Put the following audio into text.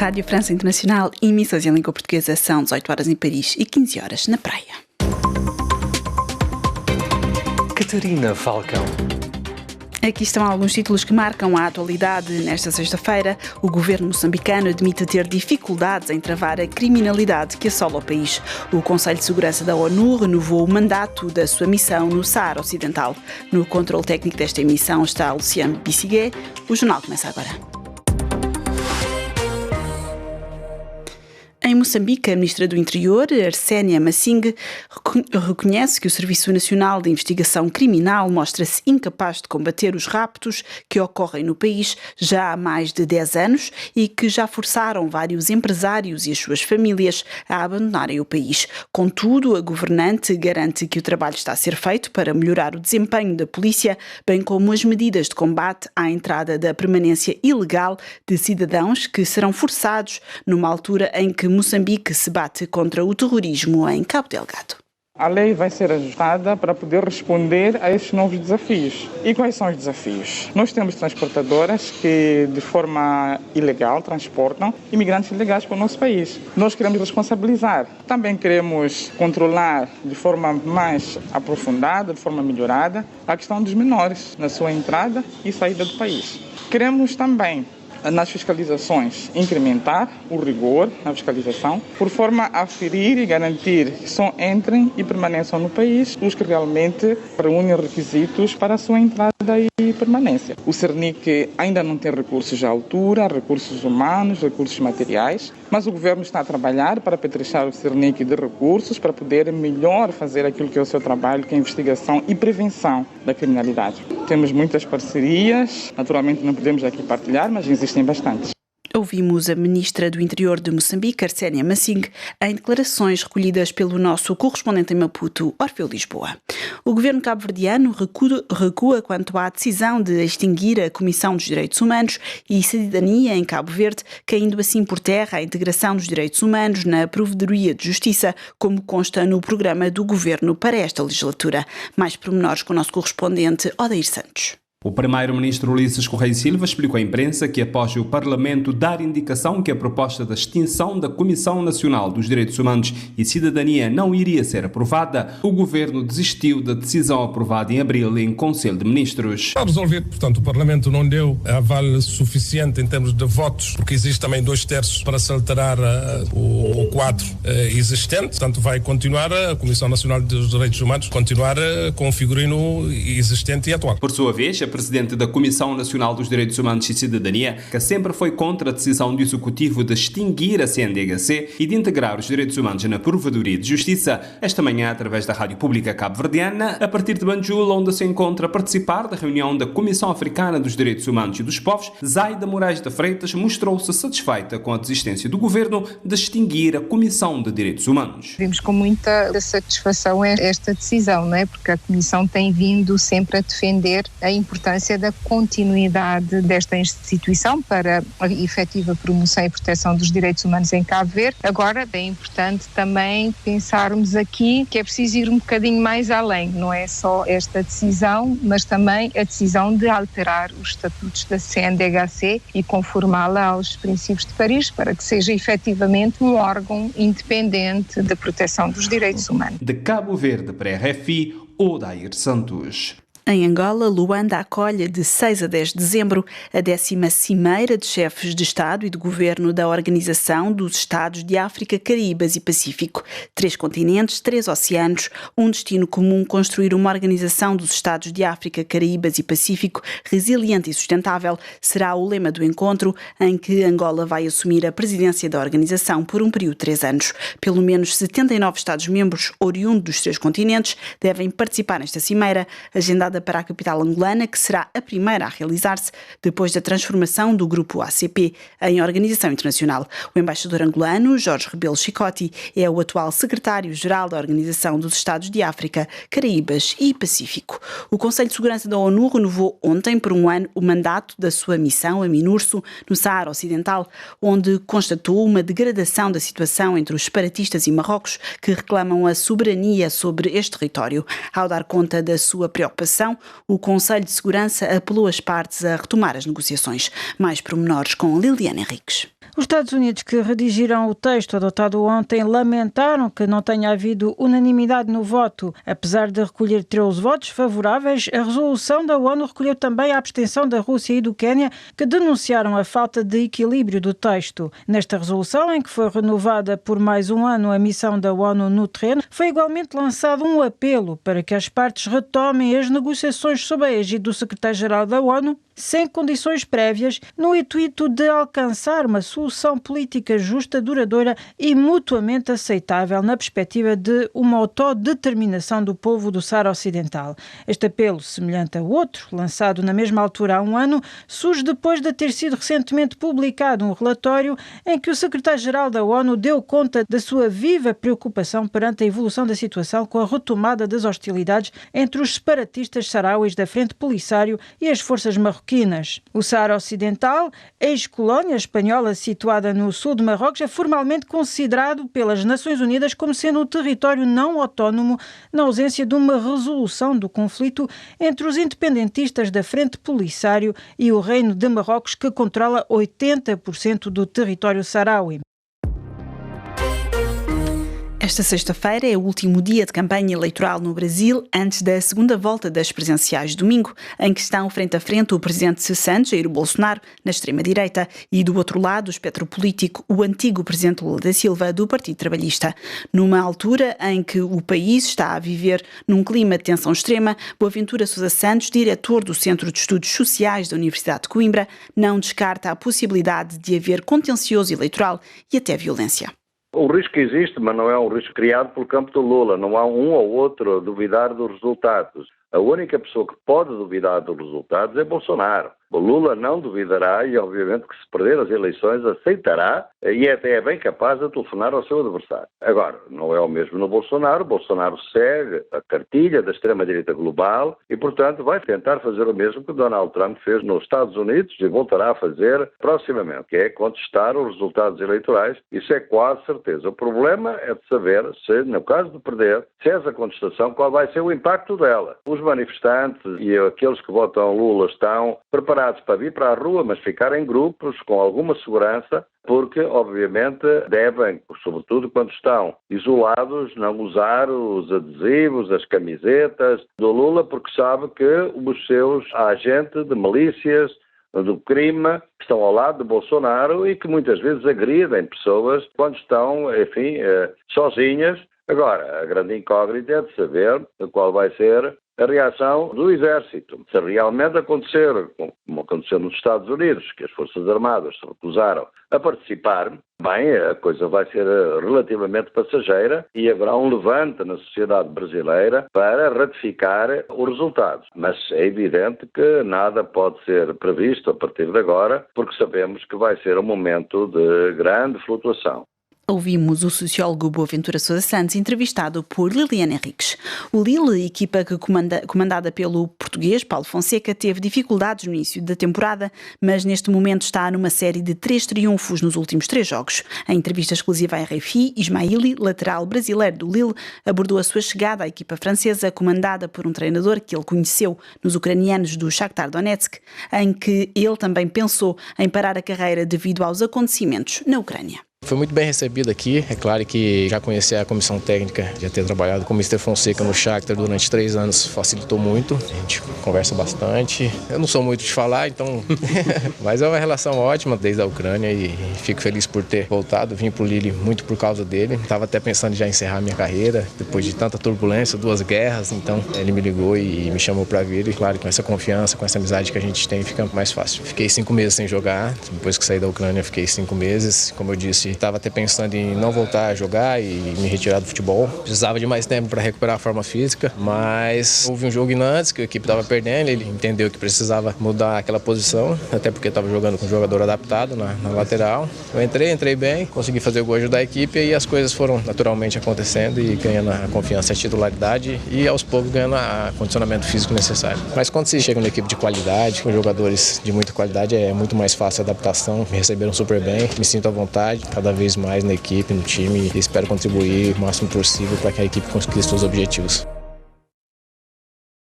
Rádio França Internacional, emissões em língua portuguesa, são 18 horas em Paris e 15 horas na praia. Catarina Falcão. Aqui estão alguns títulos que marcam a atualidade. Nesta sexta-feira, o governo moçambicano admite ter dificuldades em travar a criminalidade que assola o país. O Conselho de Segurança da ONU renovou o mandato da sua missão no Saara Ocidental. No controle técnico desta emissão está Luciano Bissiguet. O jornal começa agora. Em Moçambique, a Ministra do Interior, Arsénia Masing, reconhece que o Serviço Nacional de Investigação Criminal mostra-se incapaz de combater os raptos que ocorrem no país já há mais de 10 anos e que já forçaram vários empresários e as suas famílias a abandonarem o país. Contudo, a governante garante que o trabalho está a ser feito para melhorar o desempenho da polícia, bem como as medidas de combate à entrada da permanência ilegal de cidadãos que serão forçados numa altura em que Moçambique se bate contra o terrorismo em Cabo Delgado. A lei vai ser ajustada para poder responder a estes novos desafios. E quais são os desafios? Nós temos transportadoras que, de forma ilegal, transportam imigrantes ilegais para o nosso país. Nós queremos responsabilizar. Também queremos controlar de forma mais aprofundada, de forma melhorada, a questão dos menores na sua entrada e saída do país. Queremos também, nas fiscalizações, incrementar o rigor na fiscalização, por forma a aferir e garantir que só entrem e permaneçam no país os que realmente reúnem requisitos para a sua entrada e permanência. O Cernic ainda não tem recursos à altura, recursos humanos, recursos materiais, mas o governo está a trabalhar para apetrechar o Cernic de recursos para poder melhor fazer aquilo que é o seu trabalho, que é a investigação e prevenção da criminalidade. Temos muitas parcerias, naturalmente não podemos aqui partilhar, mas existem bastantes. Ouvimos a Ministra do Interior de Moçambique, Arsénia Masing, em declarações recolhidas pelo nosso correspondente em Maputo, Orfeu Lisboa. O governo cabo-verdiano recua quanto à decisão de extinguir a Comissão dos Direitos Humanos e Cidadania em Cabo Verde, caindo assim por terra a integração dos direitos humanos na Provedoria de Justiça, como consta no programa do governo para esta legislatura. Mais pormenores com o nosso correspondente, Odair Santos. O primeiro-ministro Ulisses Correia Silva explicou à imprensa que, após o Parlamento dar indicação que a proposta da extinção da Comissão Nacional dos Direitos Humanos e Cidadania não iria ser aprovada, o governo desistiu da decisão aprovada em abril em Conselho de Ministros. Para resolver, portanto, o Parlamento não deu aval suficiente em termos de votos, porque existe também 2/3 para se alterar o quadro existente, portanto vai continuar a Comissão Nacional dos Direitos Humanos, continuar com o figurino existente e atual. Por sua vez, a presidente da Comissão Nacional dos Direitos Humanos e Cidadania, que sempre foi contra a decisão do Executivo de extinguir a CNDHC e de integrar os direitos humanos na Provedoria de Justiça, esta manhã, através da Rádio Pública Cabo-Verdiana, a partir de Banjul, onde se encontra a participar da reunião da Comissão Africana dos Direitos Humanos e dos Povos, Zaida Moraes de Freitas mostrou-se satisfeita com a desistência do governo de extinguir a Comissão de Direitos Humanos. Vimos com muita satisfação esta decisão, não é? Porque a Comissão tem vindo sempre a defender a importância da continuidade desta instituição para a efetiva promoção e proteção dos direitos humanos em Cabo Verde. Agora, é importante também pensarmos aqui que é preciso ir um bocadinho mais além, não é só esta decisão, mas também a decisão de alterar os estatutos da CNDHC e conformá-la aos princípios de Paris para que seja efetivamente um órgão independente de proteção dos direitos humanos. De Cabo Verde para a RFI, Odair Santos. Em Angola, Luanda acolhe de 6 a 10 de dezembro a 10ª Cimeira de Chefes de Estado e de Governo da Organização dos Estados de África, Caraíbas e Pacífico. 3 continentes, 3 oceanos, um destino comum: construir uma organização dos Estados de África, Caraíbas e Pacífico resiliente e sustentável será o lema do encontro, em que Angola vai assumir a presidência da organização por um período de 3 anos. Pelo menos 79 Estados-membros oriundos dos 3 continentes devem participar nesta cimeira, agendada para a capital angolana, que será a primeira a realizar-se depois da transformação do grupo ACP em organização internacional. O embaixador angolano, Jorge Rebelo Chicote, é o atual secretário-geral da Organização dos Estados de África, Caraíbas e Pacífico. O Conselho de Segurança da ONU renovou ontem por um ano o mandato da sua missão a MINURSO, no Saara Ocidental, onde constatou uma degradação da situação entre os separatistas e Marrocos, que reclamam a soberania sobre este território. Ao dar conta da sua preocupação situação, o Conselho de Segurança apelou as partes a retomar as negociações. Mais pormenores com Liliana Henriques. Os Estados Unidos, que redigiram o texto adotado ontem, lamentaram que não tenha havido unanimidade no voto. Apesar de recolher 13 votos favoráveis, a resolução da ONU recolheu também a abstenção da Rússia e do Quênia, que denunciaram a falta de equilíbrio do texto. Nesta resolução, em que foi renovada por mais um ano a missão da ONU no terreno, foi igualmente lançado um apelo para que as partes retomem as negociações sob a égide do secretário-geral da ONU, sem condições prévias, no intuito de alcançar uma solução política justa, duradoura e mutuamente aceitável na perspectiva de uma autodeterminação do povo do Saara Ocidental. Este apelo, semelhante a outro, lançado na mesma altura há um ano, surge depois de ter sido recentemente publicado um relatório em que o secretário-geral da ONU deu conta da sua viva preocupação perante a evolução da situação com a retomada das hostilidades entre os separatistas sarauis da Frente Polisário e as forças marroquinas. O Saara Ocidental, ex-colónia espanhola situada no sul de Marrocos, é formalmente considerado pelas Nações Unidas como sendo um território não autónomo na ausência de uma resolução do conflito entre os independentistas da Frente Polisário e o Reino de Marrocos, que controla 80% do território saharaui. Esta sexta-feira é o último dia de campanha eleitoral no Brasil, antes da segunda volta das presidenciais de domingo, em que estão frente a frente o presidente Santos, Jair Bolsonaro, na extrema-direita, e do outro lado o espectro político, o antigo presidente Lula da Silva, do Partido Trabalhista. Numa altura em que o país está a viver num clima de tensão extrema, Boaventura Sousa Santos, diretor do Centro de Estudos Sociais da Universidade de Coimbra, não descarta a possibilidade de haver contencioso eleitoral e até violência. O risco existe, mas não é um risco criado pelo campo do Lula. Não há um ou outro a duvidar dos resultados. A única pessoa que pode duvidar dos resultados é Bolsonaro. O Lula não duvidará e, obviamente, que se perder as eleições, aceitará e até é bem capaz de telefonar ao seu adversário. Agora, não é o mesmo no Bolsonaro. Bolsonaro segue a cartilha da extrema-direita global e, portanto, vai tentar fazer o mesmo que Donald Trump fez nos Estados Unidos e voltará a fazer proximamente, que é contestar os resultados eleitorais. Isso é quase certeza. O problema é de saber se, no caso de perder, se essa contestação, qual vai ser o impacto dela. Os manifestantes e aqueles que votam Lula estão preparados para vir para a rua, mas ficar em grupos com alguma segurança, porque, obviamente, devem, sobretudo quando estão isolados, não usar os adesivos, as camisetas do Lula, porque sabe que os seus agentes de milícias do crime estão ao lado de Bolsonaro e que muitas vezes agridem pessoas quando estão, enfim, sozinhas. Agora, a grande incógnita é de saber qual vai ser a reação do Exército. Se realmente acontecer, como aconteceu nos Estados Unidos, que as Forças Armadas se recusaram a participar, bem, a coisa vai ser relativamente passageira e haverá um levante na sociedade brasileira para ratificar os resultados. Mas é evidente que nada pode ser previsto a partir de agora, porque sabemos que vai ser um momento de grande flutuação. Ouvimos o sociólogo Boaventura Sousa Santos, entrevistado por Liliana Henriques. O Lille, equipa que comandada pelo português Paulo Fonseca, teve dificuldades no início da temporada, mas neste momento está numa série de 3 triunfos nos últimos 3 jogos. Em entrevista exclusiva à RFI, Ismaili, lateral brasileiro do Lille, abordou a sua chegada à equipa francesa, comandada por um treinador que ele conheceu nos ucranianos do Shakhtar Donetsk, em que ele também pensou em parar a carreira devido aos acontecimentos na Ucrânia. Foi muito bem recebido aqui, é claro que já conhecer a comissão técnica, já ter trabalhado com o Mr. Fonseca no Shakhtar durante 3 anos facilitou muito, a gente conversa bastante, eu não sou muito de falar, então, mas é uma relação ótima desde a Ucrânia e fico feliz por ter voltado, vim pro Lille muito por causa dele, estava até pensando em já encerrar minha carreira, depois de tanta turbulência, 2 guerras, então ele me ligou e me chamou para vir e claro, com essa confiança, com essa amizade que a gente tem, fica mais fácil. Fiquei 5 meses sem jogar, depois que saí da Ucrânia fiquei 5 meses, como eu disse, estava até pensando em não voltar a jogar e me retirar do futebol. Precisava de mais tempo para recuperar a forma física, mas houve um jogo em Nantes que a equipe estava perdendo, ele entendeu que precisava mudar aquela posição, até porque estava jogando com um jogador adaptado na lateral. Eu entrei bem, consegui fazer o gol, ajudar a equipe e as coisas foram naturalmente acontecendo e ganhando a confiança e a titularidade e aos poucos ganhando o condicionamento físico necessário. Mas quando se chega numa equipe de qualidade, com jogadores de muita qualidade, é muito mais fácil a adaptação. Me receberam super bem, me sinto à vontade, cada vez mais na equipe, no time e espero contribuir o máximo possível para que a equipe conquiste seus objetivos.